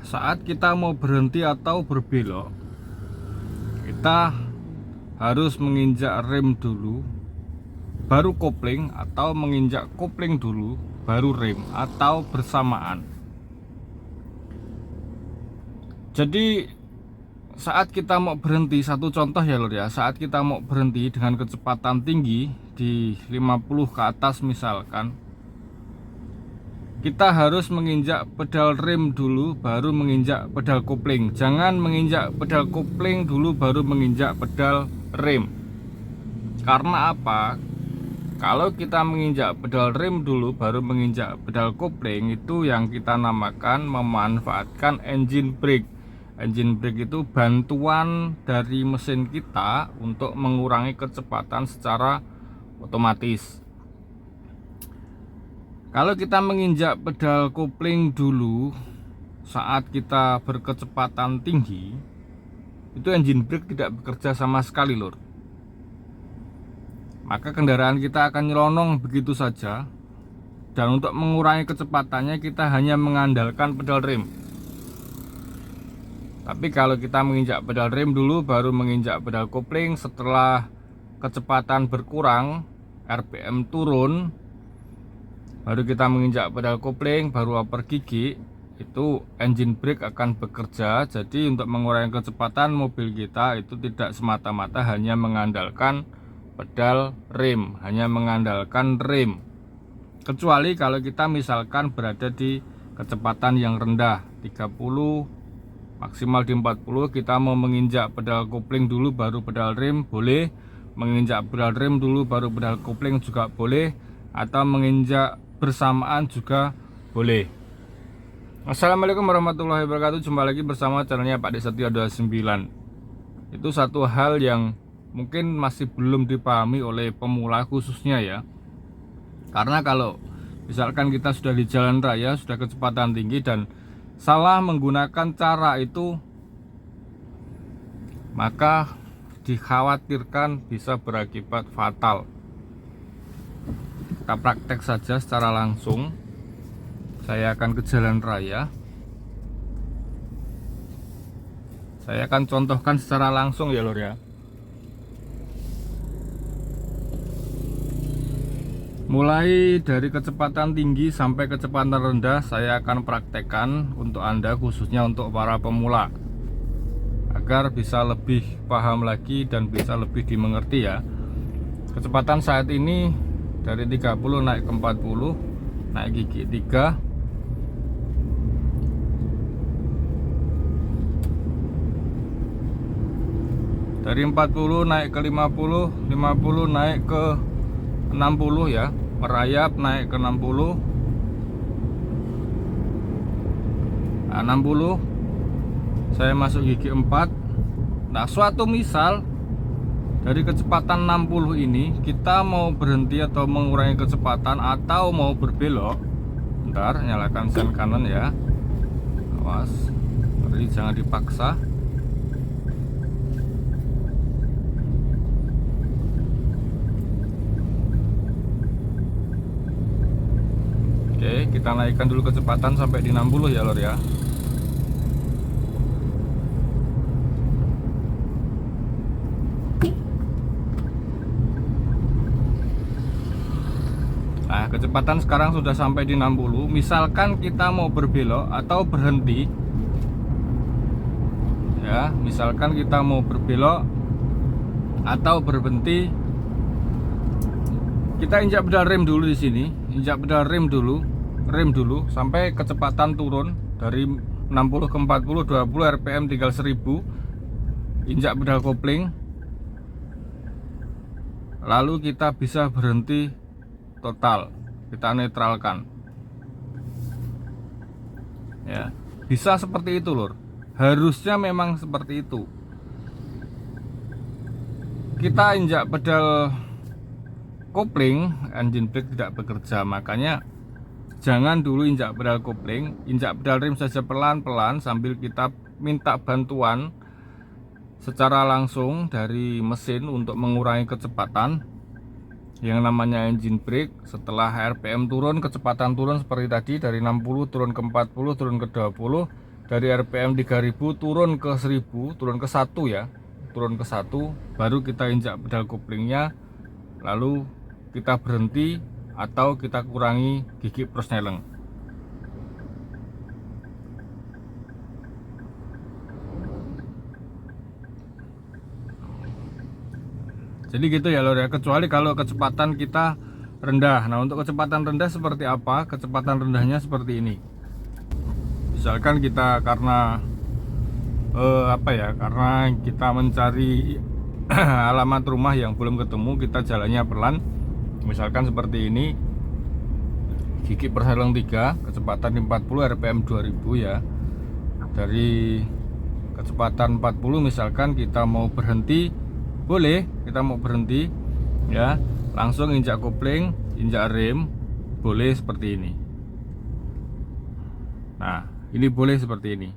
saat kita mau berhenti atau berbelok, kita harus menginjak rem dulu, baru kopling, atau menginjak kopling dulu, baru rem, atau bersamaan. Jadi saat kita mau berhenti, satu contoh ya lor ya, saat kita mau berhenti dengan kecepatan tinggi di 50 ke atas misalkan, kita harus menginjak pedal rem dulu baru menginjak pedal kopling. Jangan menginjak pedal kopling dulu baru menginjak pedal rem. Karena apa? Kalau kita menginjak pedal rem dulu baru menginjak pedal kopling, itu yang kita namakan memanfaatkan engine brake. Engine brake itu bantuan dari mesin kita untuk mengurangi kecepatan secara otomatis. Kalau kita menginjak pedal kopling dulu saat kita berkecepatan tinggi, itu engine brake tidak bekerja sama sekali lor. Maka kendaraan kita akan nyelonong begitu saja. Dan untuk mengurangi kecepatannya kita hanya mengandalkan pedal rem. Tapi kalau kita menginjak pedal rem dulu baru menginjak pedal kopling, setelah kecepatan berkurang, RPM turun, baru kita menginjak pedal kopling, baru upper gigi, itu engine brake akan bekerja. Jadi untuk mengurangi kecepatan mobil kita itu tidak semata-mata hanya mengandalkan pedal rem, hanya mengandalkan rem. Kecuali kalau kita misalkan berada di kecepatan yang rendah 30, maksimal di 40, kita mau menginjak pedal kopling dulu baru pedal rem boleh, menginjak pedal rem dulu baru pedal kopling juga boleh, atau menginjak bersamaan juga boleh. Assalamualaikum warahmatullahi wabarakatuh. Jumpa lagi bersama channelnya Pak Desetio 29. Itu satu hal yang mungkin masih belum dipahami oleh pemula khususnya ya. Karena kalau misalkan kita sudah di jalan raya, sudah kecepatan tinggi dan salah menggunakan cara itu, maka dikhawatirkan bisa berakibat fatal. Kita praktek saja secara langsung. Saya akan ke jalan raya. Saya akan contohkan secara langsung ya lor ya. Mulai dari kecepatan tinggi sampai kecepatan rendah saya akan praktekkan untuk Anda, khususnya untuk para pemula, agar bisa lebih paham lagi dan bisa lebih dimengerti ya. Kecepatan saat ini dari 30 naik ke 40, naik gigi 3. Dari 40 naik ke 50, 50 naik ke 60 ya, merayap naik ke 60. Nah, 60 saya masuk gigi 4. Nah, suatu misal dari kecepatan 60 ini kita mau berhenti atau mengurangi kecepatan atau mau berbelok. Bentar, nyalakan sen kanan ya. Awas, jadi jangan dipaksa. Oke, kita naikkan dulu kecepatan sampai di 60 ya lor ya. Nah, kecepatan sekarang sudah sampai di 60. Misalkan kita mau berbelok atau berhenti ya, misalkan kita mau berbelok atau berhenti, kita injak pedal rem dulu di sini, injak pedal rem dulu sampai kecepatan turun dari 60 ke 40, 20 RPM tinggal 1000. Injak pedal kopling, lalu kita bisa berhenti total, kita netralkan ya. Bisa seperti itu lur, harusnya memang seperti itu. Kita injak pedal kopling, engine brake tidak bekerja, makanya jangan dulu injak pedal kopling, injak pedal rem saja pelan-pelan sambil kita minta bantuan secara langsung dari mesin untuk mengurangi kecepatan yang namanya engine brake. Setelah RPM turun, kecepatan turun seperti tadi, dari 60 turun ke 40, turun ke 20, dari RPM 3000 turun ke 1000, turun ke 1 ya, turun ke 1, baru kita injak pedal koplingnya, lalu kita berhenti atau kita kurangi gigi persneleng. Jadi gitu ya lor ya, kecuali kalau kecepatan kita rendah. Nah, untuk kecepatan rendah seperti apa? Kecepatan rendahnya seperti ini. Misalkan kita karena karena kita mencari alamat rumah yang belum ketemu, kita jalannya pelan. Misalkan seperti ini, gigi persneleng 3, kecepatan 40, RPM 2000 ya. Dari kecepatan 40 misalkan kita mau berhenti, boleh kita mau berhenti ya, langsung injak kopling, injak rem, boleh seperti ini. Nah, ini boleh seperti ini.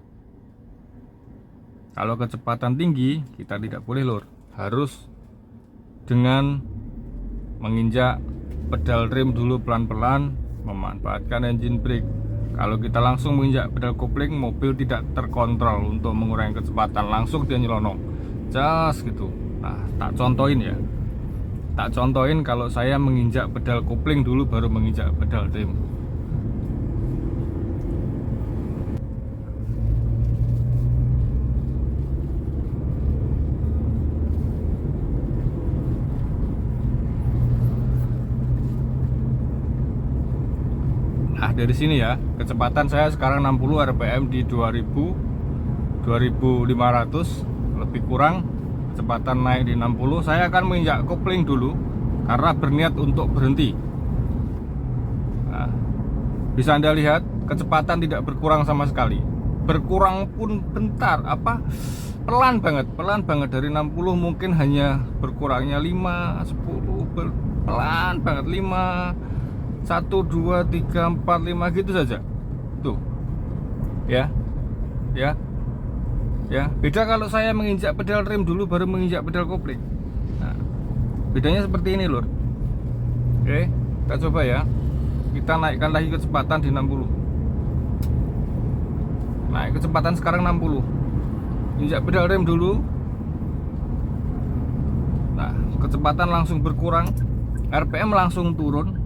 Kalau kecepatan tinggi kita tidak boleh lur, harus dengan menginjak pedal rem dulu pelan-pelan, memanfaatkan engine brake. Kalau kita langsung menginjak pedal kopling, mobil tidak terkontrol untuk mengurangi kecepatan, langsung dia nyelonong jas gitu. Nah, tak contohin ya, tak contohin kalau saya menginjak pedal kopling dulu baru menginjak pedal rem. Nah, dari sini ya, kecepatan saya sekarang 60, RPM di 2000, 2500 lebih kurang, kecepatan naik di 60. Saya akan menginjak kopling dulu karena berniat untuk berhenti. Nah, bisa Anda lihat kecepatan tidak berkurang sama sekali. Berkurang pun bentar, pelan banget dari 60 mungkin hanya berkurangnya 5, 10, pelan banget, 5, 1, 2, 3, 4, 5 gitu saja. Tuh. Ya. Beda kalau saya menginjak pedal rem dulu baru menginjak pedal kopling. Nah, bedanya seperti ini, lur. Oke, kita coba ya. Kita naikkan lagi kecepatan di 60. Naik kecepatan sekarang 60. Injak pedal rem dulu. Nah, kecepatan langsung berkurang. RPM langsung turun.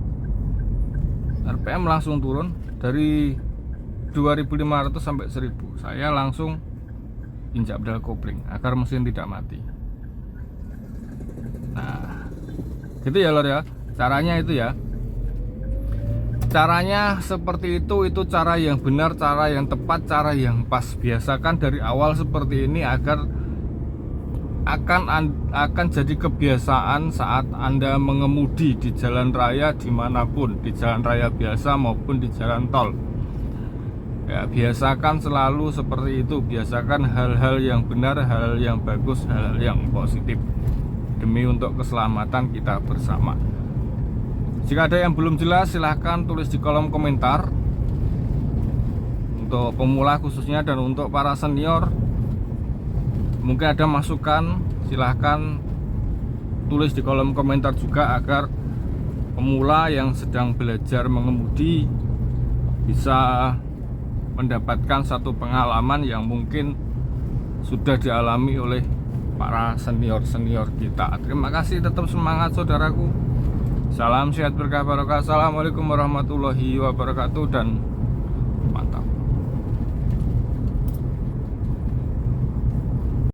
RPM langsung turun dari 2500 sampai 1000. Saya langsung injak pedal kopling agar mesin tidak mati. Nah, gitu ya lor ya. Caranya itu ya. Caranya seperti itu cara yang benar, cara yang tepat, cara yang pas. Biasakan dari awal seperti ini agar akan jadi kebiasaan saat Anda mengemudi di jalan raya dimanapun, di jalan raya biasa maupun di jalan tol ya. Biasakan selalu seperti itu, biasakan hal-hal yang benar, hal-hal yang bagus, hal-hal yang positif demi untuk keselamatan kita bersama. Jika ada yang belum jelas silahkan tulis di kolom komentar. Untuk pemula khususnya dan untuk para senior mungkin ada masukan, silahkan tulis di kolom komentar juga agar pemula yang sedang belajar mengemudi bisa mendapatkan satu pengalaman yang mungkin sudah dialami oleh para senior-senior kita. Terima kasih, tetap semangat saudaraku. Salam sehat berkah barokah. Assalamualaikum warahmatullahi wabarakatuh dan mantap.